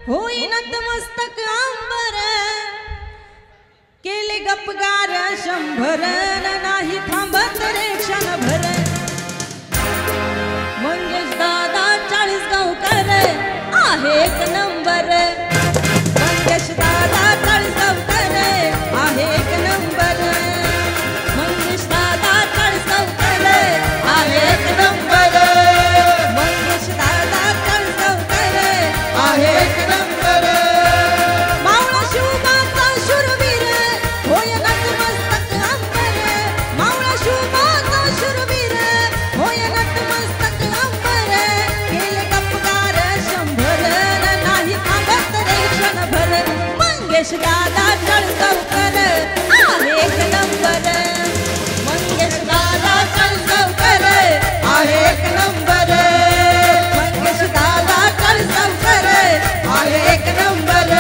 होईन मस्तक अंबर केले गपगार शंभर नाही थांबत रे क्षणभर मंगेश दादा 40 गावकर आहे एक नंबर मंगेश दादा 40 गावकर आहे एक नंबर मंगेश दादा 40 गावकर आहे एक नंबर मंगेश दादा 40 गावकर आहे एक नंबर मावळा शिवबाचा शूरवीर होय नतमस्तक अंबर मावळा शिवबाचा शूरवीर होय नतमस्तक अंबर केले गपगार शंभर नाही थांबत रे क्षणभर मंगेश दादा 40 गावकर आहे एक नंबर मंगेश दादा 40 गावकर आहे एक नंबर मंगेश दादा 40 गावकर आहे एक नंबर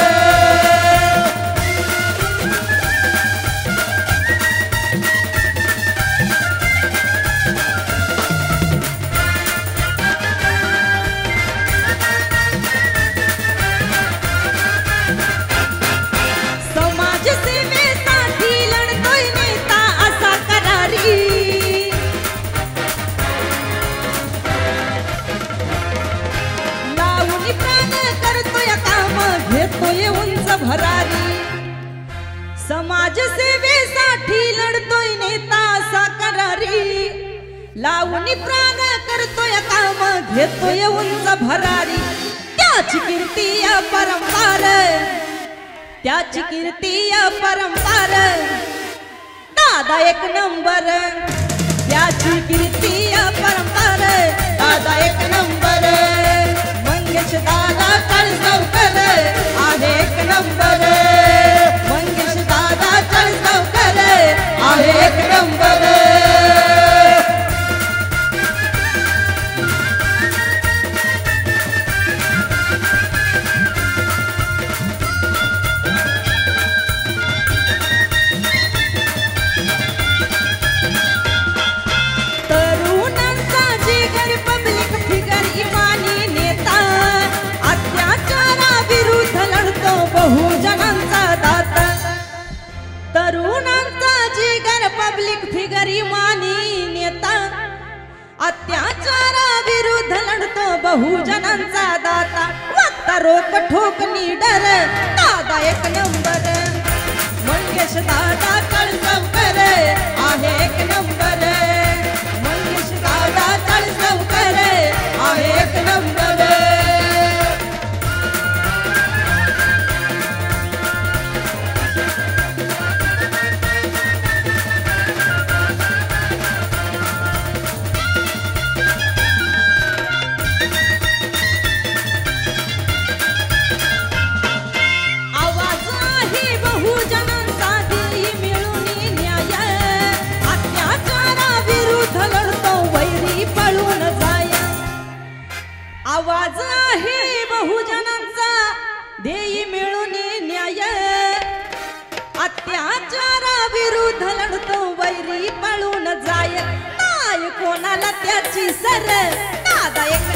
समाज सेवेसाठी लढतोय नेता असा करारी लावून प्राण करतोय काम घेतोय उंच भरारी समाज सेवेसाठी लढतोय नेता असा करारी लावून प्राण करतोय काम घेतोय उंच भरारी त्याची कीर्ती अपरंपार त्याची कीर्ती अपरंपार दादा एक नंबर त्याची कीर्ती अपरंपार दादा एक नंबर मंगेश दादा 40 गावकर आहे एक नंबर मंगेश दादा 40 गावकर आहे एक नंबर तरुणांचा जिगर पब्लिक फिगर इमानी नेता अत्याचाराविरुद्ध लढतो बहुजनांचा दाता तरुणांचा जिगर पब्लिक फिगर इमानी नेता अत्याचाराविरुद्ध लढतो बहुजनांचा दाता वागता रोक ठोक निडर दादा एक नंबर मंगेश दादा 40 गावकर आहे एक नंबर मंगेश दादा 40 गावकर आहे एक नंबर आवाज आहे बहुजनांचा देई मिळून न्याय अत्याचाराविरुद्ध लढतो वैरी पळून जाय आवाज आहे बहुजनांचा देई मिळून न्याय अत्याचाराविरुद्ध लढतो वैरी पळून जाय नाही कोणाला त्याची सर दादा एक